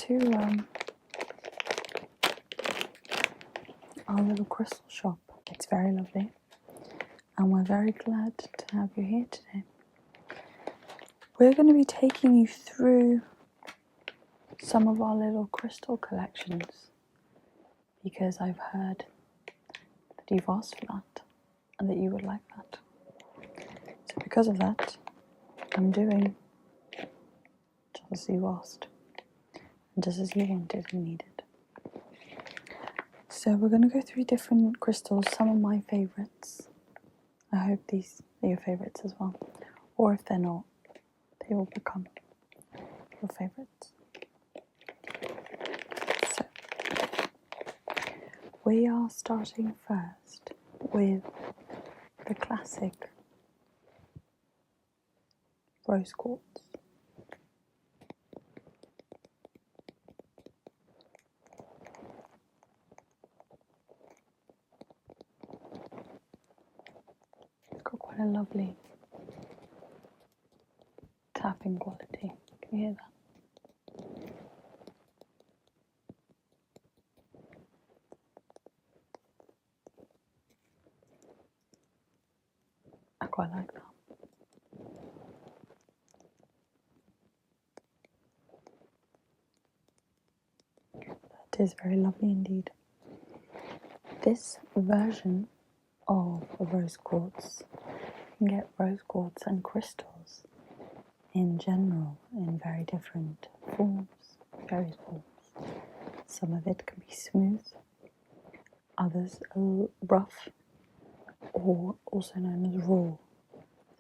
to our little crystal shop. It's very lovely, and we're very glad to have you here today. We're going to be taking you through some of our little crystal collections because I've heard that you've asked for that and that you would like that. So because of that, I'm doing just as you asked and just as you wanted and needed. So we're going to go through different crystals, some of my favourites. I hope these are your favourites as well. Or if they're not, they will become your favourites. So, we are starting first with the classic rose quartz. It's got quite a lovely tapping quality. Can you hear that? I quite like that. That is very lovely indeed. This version of a rose quartz, you can get rose quartz and crystals in general in very different forms, various forms. Some of it can be smooth, others rough, or also known as raw.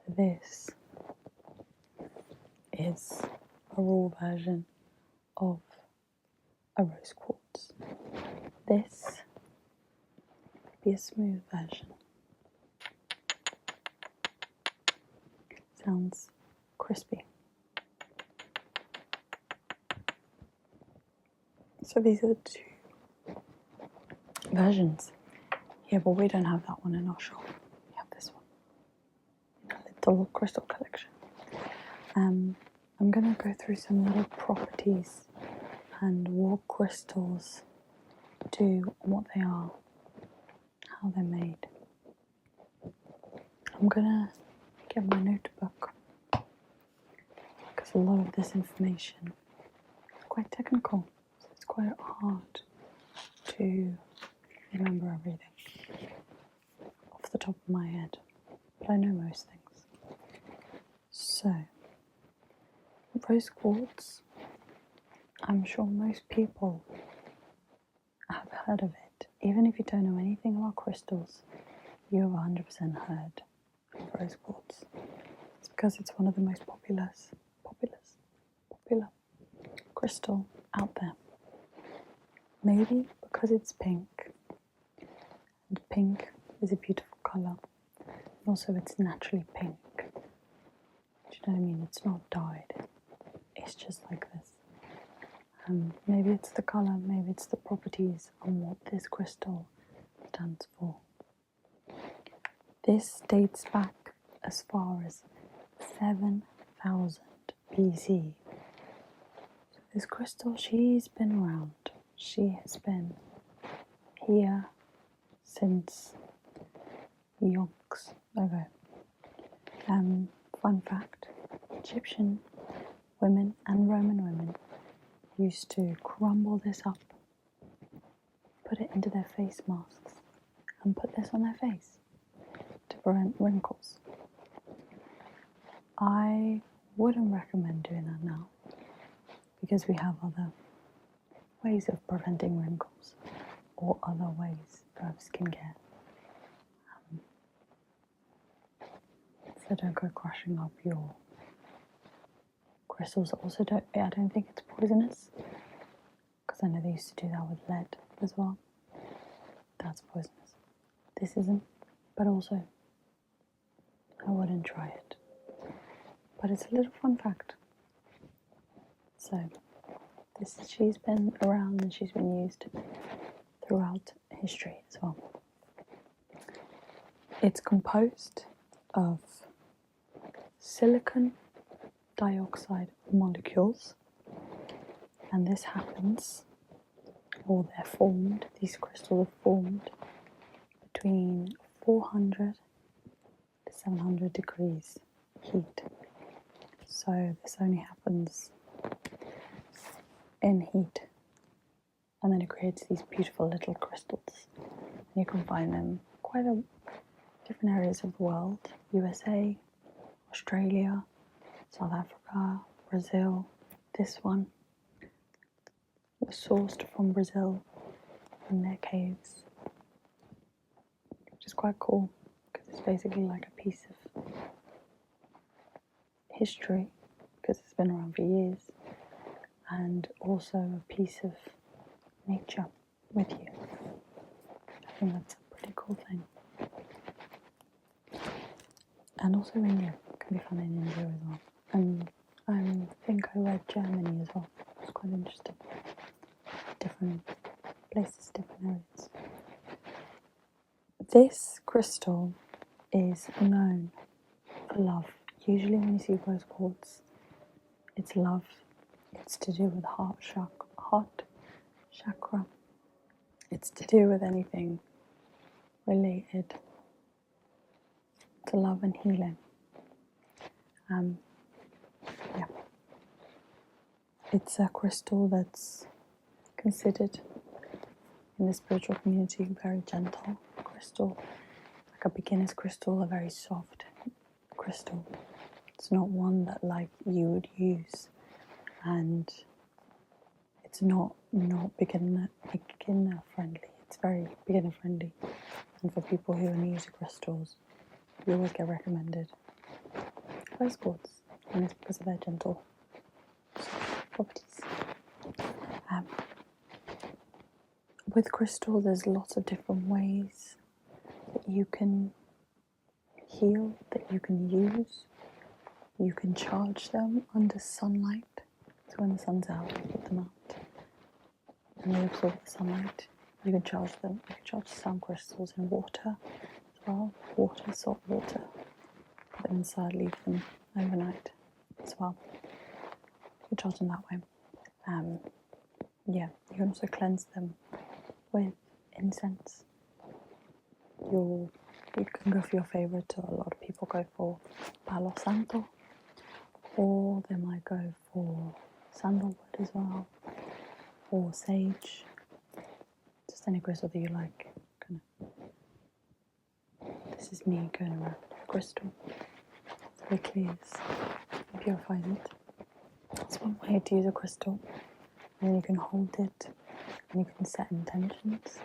So this is a raw version of a rose quartz. This would be a smooth version. Sounds crispy. So these are the two versions. Yeah, but we don't have that one in our shop. We have this one in our little crystal collection. I'm going to go through some little properties and what crystals do, what they are, how they're made. I'm going to get my notebook because a lot of this information is quite technical, so it's quite hard to remember everything off the top of my head, but I know most things. So, rose quartz, I'm sure most people have heard of it. Even if you don't know anything about crystals, you have 100% heard of rose quartz. It's because it's one of the most popular crystal out there. Maybe because it's pink, and pink is a beautiful colour, and also it's naturally pink. Do you know what I mean? It's not dyed, it's just like this. Maybe it's the colour, maybe it's the properties and what this crystal stands for. This dates back as far as 7,000 BC. So this crystal, she's been around. She has been here since yonks ago. Fun fact, Egyptian women and Roman women used to crumble this up, put it into their face masks, and put this on their face to prevent wrinkles. I wouldn't recommend doing that now because we have other ways of preventing wrinkles or other ways of skincare. So don't go crushing up your crystals. Also, I don't think it's poisonous because I know they used to do that with lead as well. That's poisonous. This isn't, but also I wouldn't try it. But it's a little fun fact. So she's been around and she's been used throughout history as well. It's composed of silicon dioxide molecules, And this happens, or they're formed, these crystals are formed between 400 to 700 degrees heat. So this only happens in heat. And then it creates these beautiful little crystals. And you can find them quite a different areas of the world. USA, Australia, South Africa, Brazil. This one was sourced from Brazil in their caves, which is quite cool because it's basically like a piece of history because it's been around for years, and also a piece of nature with you. I think that's a pretty cool thing. And also India, can be found in India as well. And I think I read Germany as well. It's quite interesting. Different places, different areas. This crystal is known for love. Usually when you see rose quartz, it's love. It's to do with heart chakra. It's to do with anything related to love and healing. Yeah. It's a crystal that's considered in the spiritual community very gentle crystal, like a beginner's crystal, a very soft crystal. It's not one that like you would use, and it's not beginner friendly. It's very beginner friendly, and for people who are new to crystals, you always get recommended rose quartz, and it's because of their gentle properties. With crystal, there's lots of different ways that you can heal, that you can use. You can charge them under sunlight. So when the sun's out, you put them out and they absorb the sunlight. You can charge them. You can charge some crystals in water as well. Water, salt water. Put them inside, leave them overnight as well. You can charge them that way. You can also cleanse them with incense. You can go for your favourite. A lot of people go for Palo Santo, or they might go for sandalwood as well, or sage. Just any crystal that you like. This is me going around with crystal. So it clears and purifies it. That's one way to use a crystal. And then you can hold it and you can set intentions.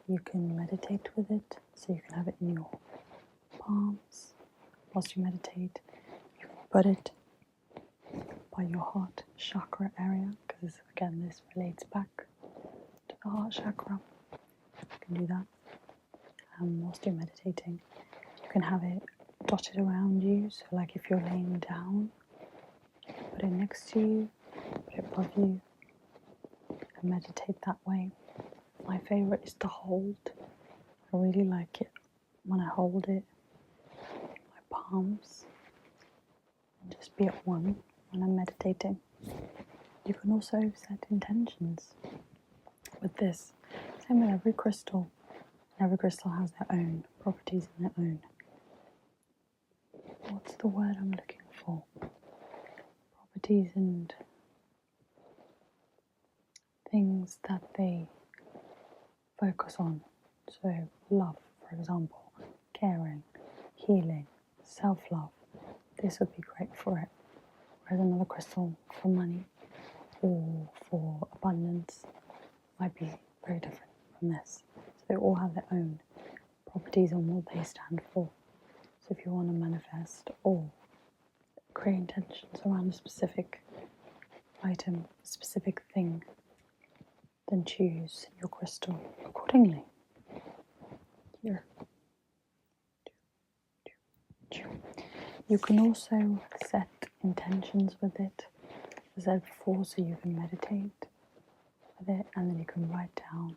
You can meditate with it, so you can have it in your palms whilst you meditate. You can put it by your heart chakra area, because again this relates back to the heart chakra. You can do that whilst you're meditating. You can have it dotted around you, so like if you're laying down, you can put it next to you, put it above you, and meditate that way. My favourite is to hold. I really like it when I hold it in my palms and just be at one when I'm meditating. You can also set intentions with this. Same with every crystal. Every crystal has their own properties and their own. What's the word I'm looking for? Properties and things that they focus on. So love, for example, caring, healing, self-love. This would be great for it. Whereas another crystal for money or for abundance might be very different from this. So they all have their own properties and what they stand for. So if you want to manifest or create intentions around a specific item, a specific thing, then choose your crystal accordingly. Here. You can also set intentions with it, as I said before, so you can meditate with it and then you can write down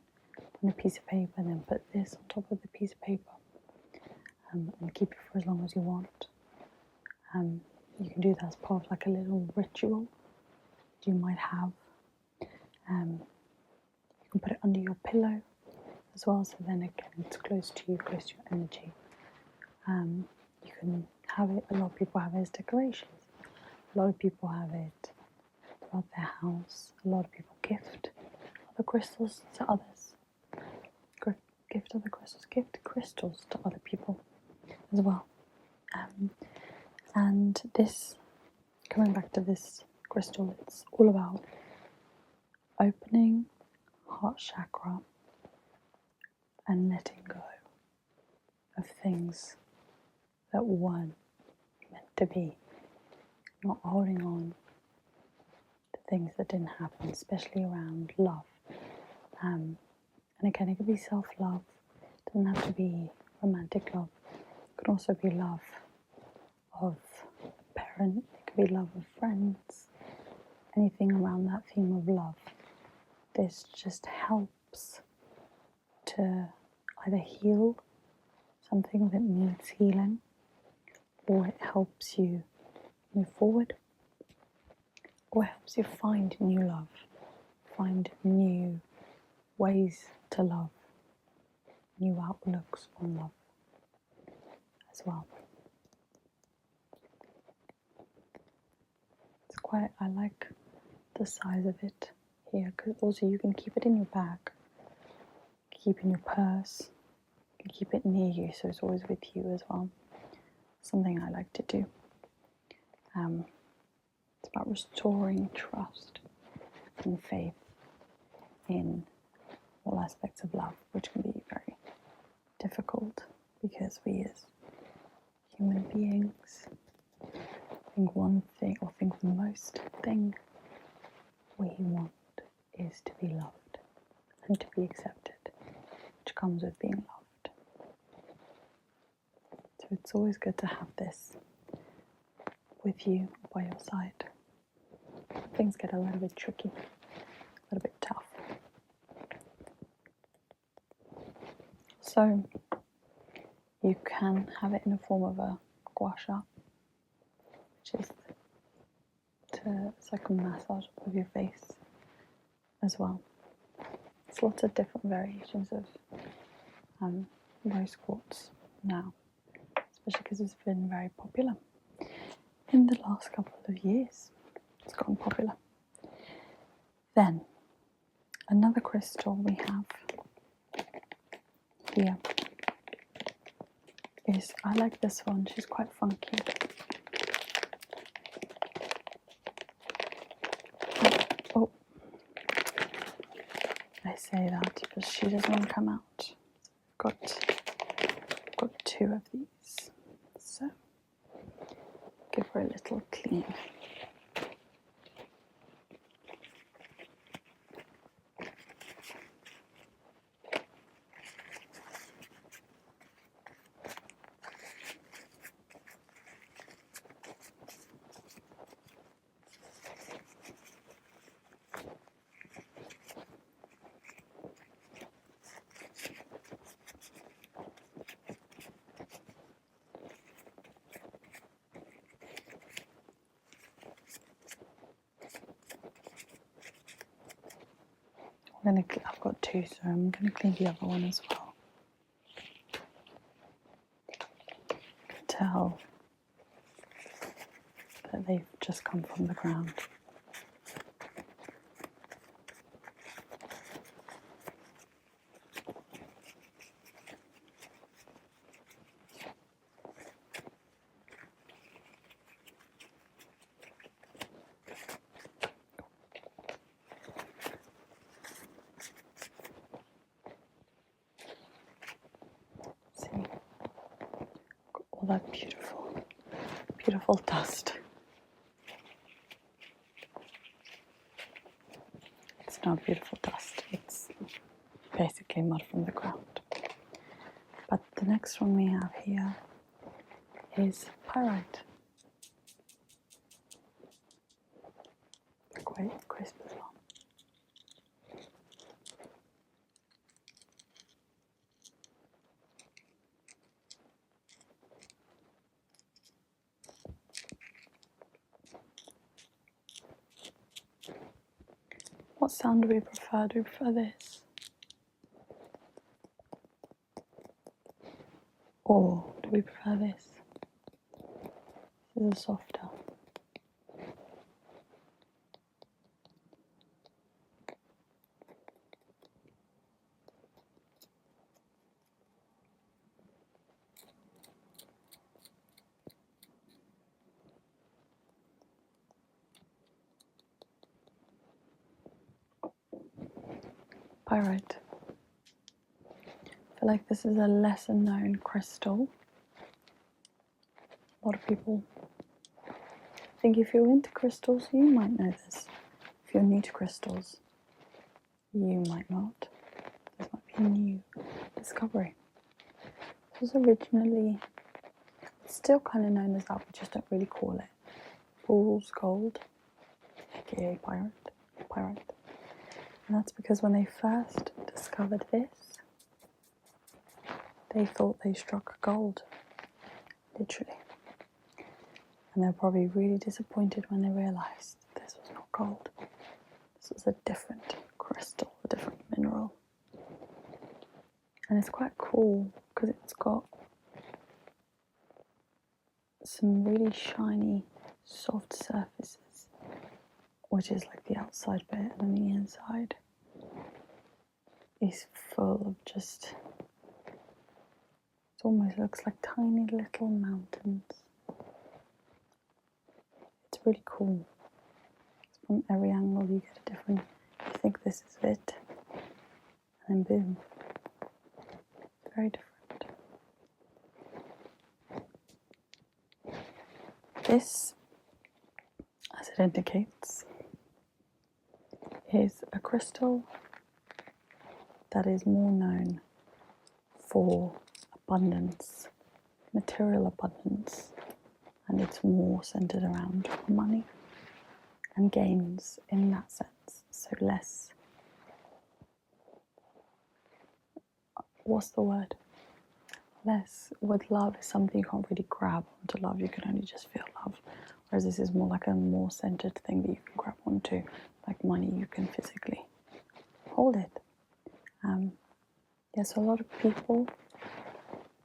on a piece of paper and then put this on top of the piece of paper and keep it for as long as you want. You can do that as part of like a little ritual you might have You can put it under your pillow as well, so then again it's close to you, close to your energy. You can have it, a lot of people have it as decorations. A lot of people have it throughout their house. A lot of people gift other crystals to others. Gift crystals to other people as well. And this, coming back to this crystal, it's all about opening heart chakra and letting go of things that weren't meant to be, not holding on to things that didn't happen, especially around love. And again, it could be self-love, it doesn't have to be romantic love, it could also be love of a parent, it could be love of friends, anything around that theme of love. This just helps to either heal something that needs healing, or it helps you move forward, or it helps you find new love, find new ways to love, new outlooks on love as well. It's quite, I like the size of it here, because also you can keep it in your bag, keep in your purse, you can keep it near you, so it's always with you as well. Something I like to do. It's about restoring trust and faith in all aspects of love, which can be very difficult because we as human beings think one thing, or think the most thing we want is to be loved and to be accepted, which comes with being loved. So it's always good to have this with you, by your side. Things get a little bit tricky, a little bit tough. So you can have it in the form of a gua sha, which is it's like a massage of your face as well. There's lots of different variations of rose quartz now, especially because it's been very popular in the last couple of years. It's gotten popular. Then another crystal we have here is, I like this one, she's quite funky. Oh, I say that because she doesn't want to come out. Got two of these, so give her a little clean. I've got two, so I'm going to clean the other one as well. You can tell that they've just come from the ground. All that beautiful dust. It's not beautiful dust, it's basically mud from the ground. But the next one we have here is pyrite. Quite crisp as well. What sound do we prefer? Do we prefer this? Or do we prefer this? This is softer. Pyrite. I feel like this is a lesser known crystal. A lot of people think if you're into crystals, you might know this. If you're new to crystals, you might not. This might be a new discovery. This was originally, it's still kind of known as that, we just don't really call it fool's gold, aka pyrite. And that's because when they first discovered this, they thought they struck gold, literally. And they're probably really disappointed when they realised this was not gold. This was a different crystal, a different mineral. And it's quite cool because it's got some really shiny, soft surfaces, which is like the outside bit, and then the inside is full of just, it almost looks like tiny little mountains. It's really cool. From every angle you get a different, you think this is it, and then boom, very different. This, as it indicates, is a crystal that is more known for abundance, material abundance, and it's more centered around money and gains in that sense. So less, what's the word? Less with love is something you can't really grab onto love, you can only just feel love. Whereas this is more like a more centered thing that you can grab onto, like money, you can physically hold it. So a lot of people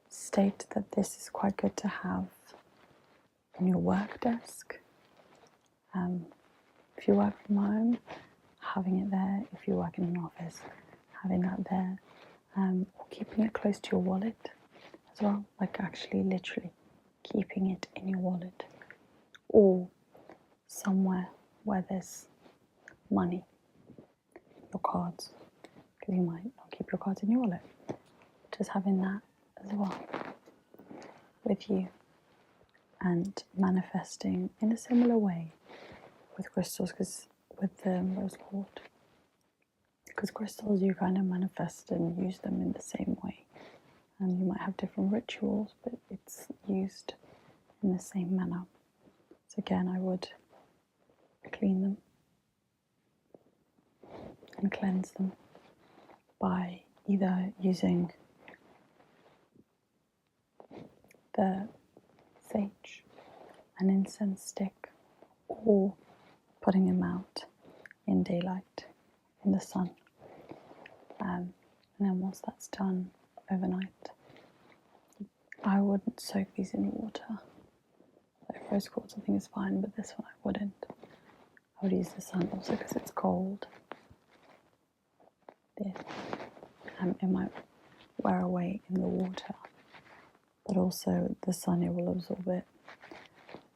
state that this is quite good to have on your work desk. If you work from home, having it there. If you work in an office, having that there. Or keeping it close to your wallet as well, like actually literally keeping it in your wallet. Or somewhere where there's money, your cards, because you might not keep your cards in your wallet. Just having that as well with you, and manifesting in a similar way with crystals, because with the rose quartz, because crystals you kind of manifest and use them in the same way, and you might have different rituals, but it's used in the same manner. So again, I would clean them and cleanse them by either using the sage, an incense stick, or putting them out in daylight, in the sun. And then once that's done overnight, I wouldn't soak these in water. Like rose quartz I think is fine, but this one I wouldn't. I would use the sun also because it's cold. It might wear away in the water, but also the sun, it will absorb it,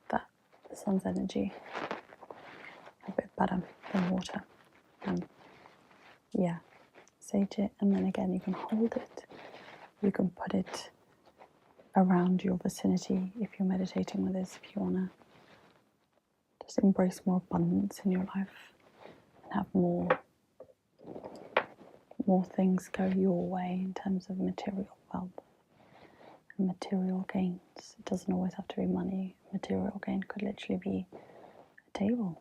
the sun's energy a bit better than water. Sage it, and then again you can hold it, you can put it around your vicinity if you're meditating with this, if you want to just embrace more abundance in your life and have more things go your way in terms of material wealth and material gains. It doesn't always have to be money. Material gain could literally be a table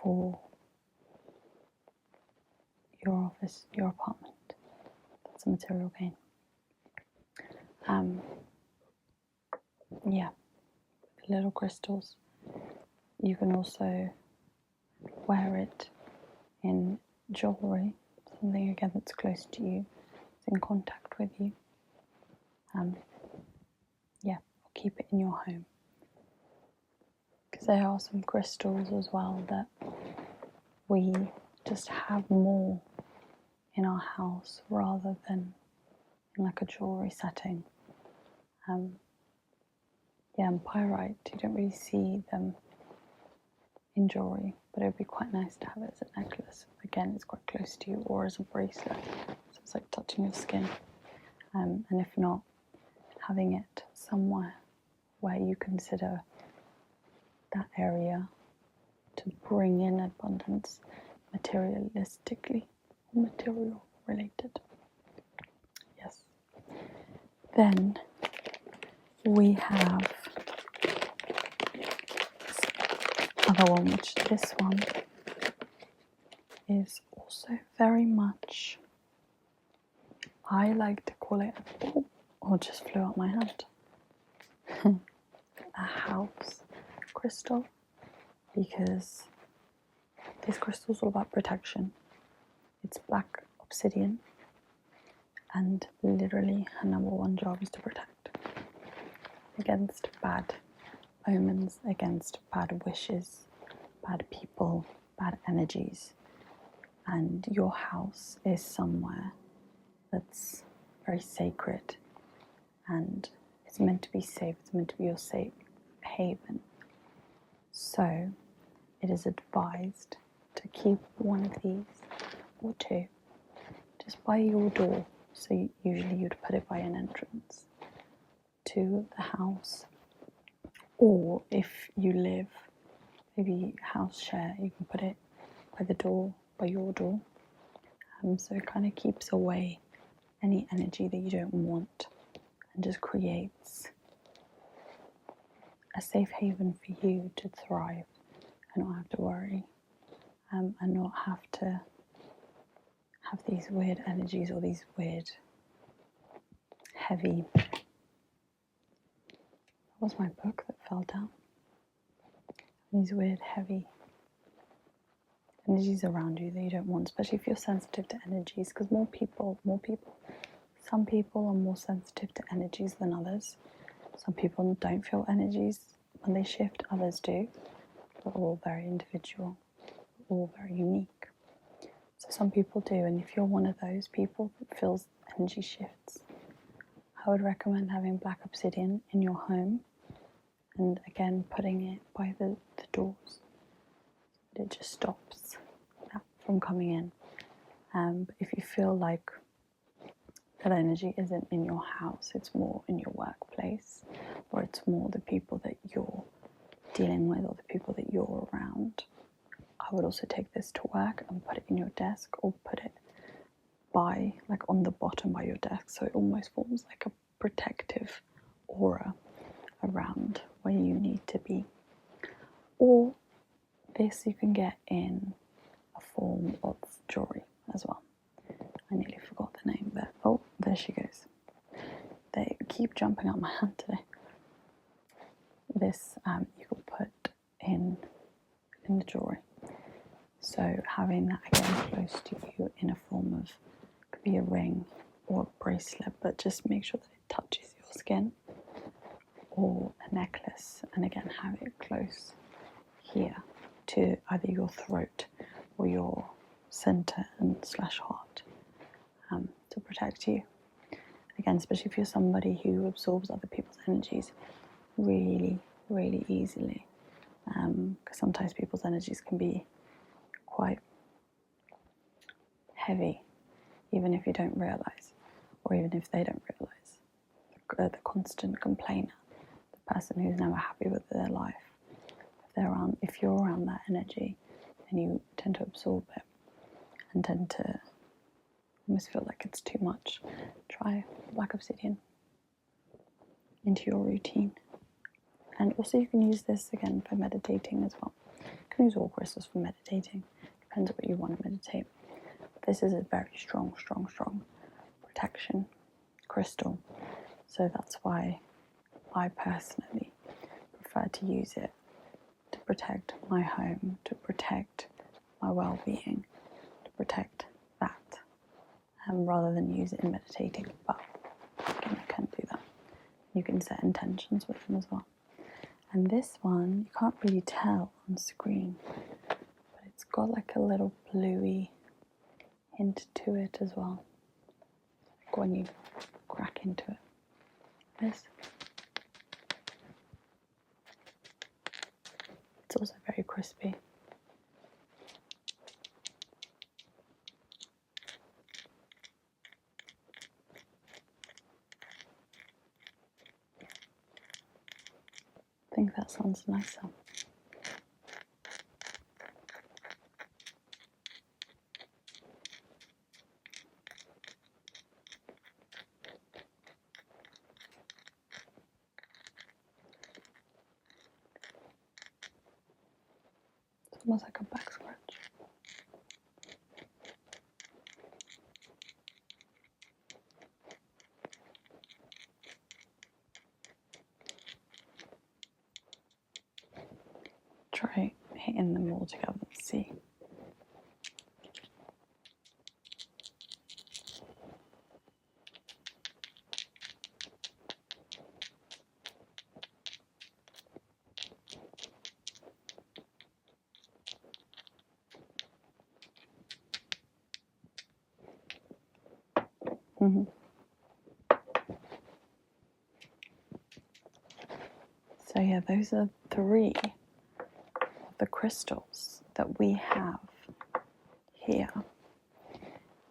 for your office, your apartment. That's a material gain. Little crystals. You can also wear it in jewellery, something again that's close to you, it's in contact with you, yeah, keep it in your home. Because there are some crystals as well that we just have more in our house rather than in like a jewellery setting. Yeah, and pyrite, you don't really see them in jewellery, but it would be quite nice to have it as a necklace. Again, it's quite close to you, or as a bracelet, so it's like touching your skin. And if not, having it somewhere where you consider that area to bring in abundance materialistically, or material related. Yes. Then we have other one, which this one is also very much, I like to call it, or just flew out my hand, a house crystal, because this crystal is all about protection. It's black obsidian, and literally her number one job is to protect against bad omens, against bad wishes, bad people, bad energies. And your house is somewhere that's very sacred, and it's meant to be safe, it's meant to be your safe haven. So it is advised to keep one of these, or two, just by your door. So usually you'd put it by an entrance to the house, or if you live maybe house share, you can put it by the door, by your door. So it kind of keeps away any energy that you don't want, and just creates a safe haven for you to thrive and not have to worry, and not have to have these weird energies, or these weird heavy, that was my book that fell down, these weird heavy energies around you that you don't want, especially if you're sensitive to energies, because some people are more sensitive to energies than others. Some people don't feel energies when they shift, others do. We're all very individual, all very unique. So some people do, and if you're one of those people that feels energy shifts, I would recommend having black obsidian in your home, and again putting it by the doors, so that it just stops that from coming in. But if you feel like that energy isn't in your house, it's more in your workplace, or it's more the people that you're dealing with, or the people that you're around, I would also take this to work and put it in your desk, or put it by, like on the bottom by your desk, so it almost forms like a protective aura around where you need to be. Or this you can get in a form of jewelry as well. I nearly forgot the name, but oh, there she goes. They keep jumping out my hand today. This you could put in the jewelry. So having that again close to you in a form of, could be a ring or a bracelet, but just make sure that it touches your skin, or a necklace, and again have it close here to either your throat or your center and / heart, to protect you. Again, especially if you're somebody who absorbs other people's energies really, really easily, because sometimes people's energies can be quite heavy, even if you don't realize, or even if they don't realize. The constant complainer, the person who's never happy with their life, if you're around that energy, then you tend to absorb it and tend to almost feel like it's too much. Try black obsidian into your routine. And also you can use this again for meditating as well. You can use all crystals for meditating, depends what you want to meditate. But this is a very strong protection crystal, so that's why I personally prefer to use it to protect my home, to protect my well-being, protect that rather than use it in meditating. But again, I can do that. You can set intentions with them as well. And this one, you can't really tell on screen, but it's got like a little bluey hint to it as well. Like when you crack into it. This. It's also very crispy. I think that sounds nicer. It's almost like a back scratch. Try hitting them all together and see. So yeah, those are 3 of the crystals that we have here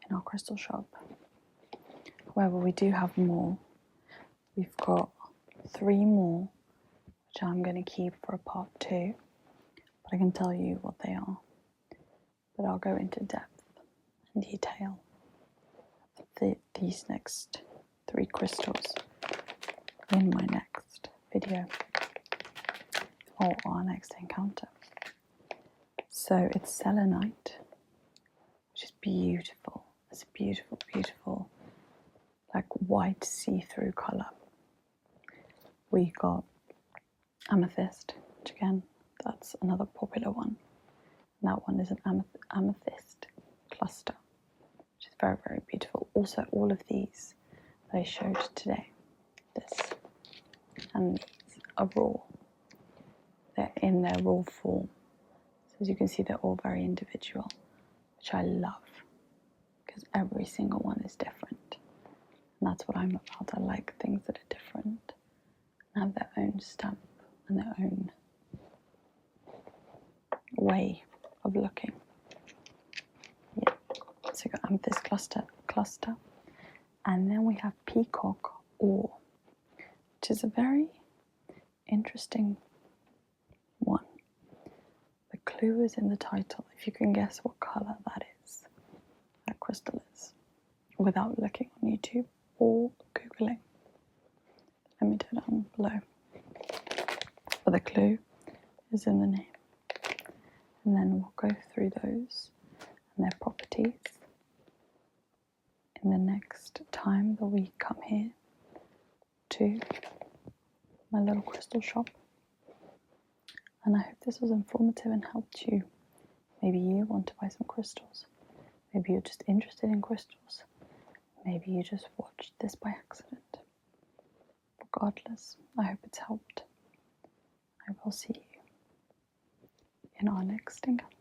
in our crystal shop. However, we do have more. We've got 3 more, which I'm going to keep for a part 2, but I can tell you what they are. But I'll go into depth and detail these next 3 crystals in my next video or our next encounter. So it's selenite, which is beautiful. It's a beautiful, beautiful, like white see-through colour. We got amethyst, which again, that's another popular one. And that one is an amethyst cluster, which is very, very beautiful. Also, all of these that I showed today, this and these are raw. They're in their raw form. So as you can see, they're all very individual, which I love because every single one is different. And that's what I'm about. I like things that are different and have their own stamp and their own way of looking. Yeah. So we got amethyst cluster. And then we have peacock ore, which is a very interesting one. The clue is in the title. If you can guess what colour that is, that crystal is, without looking on YouTube or Googling. Let me do it down below. But the clue is in the name. And then we'll go through those and their properties in the next time that we come here to my little crystal shop. And I hope this was informative and helped you. Maybe you want to buy some crystals. Maybe you're just interested in crystals. Maybe you just watched this by accident. Regardless, I hope it's helped. I will see you in our next encounter.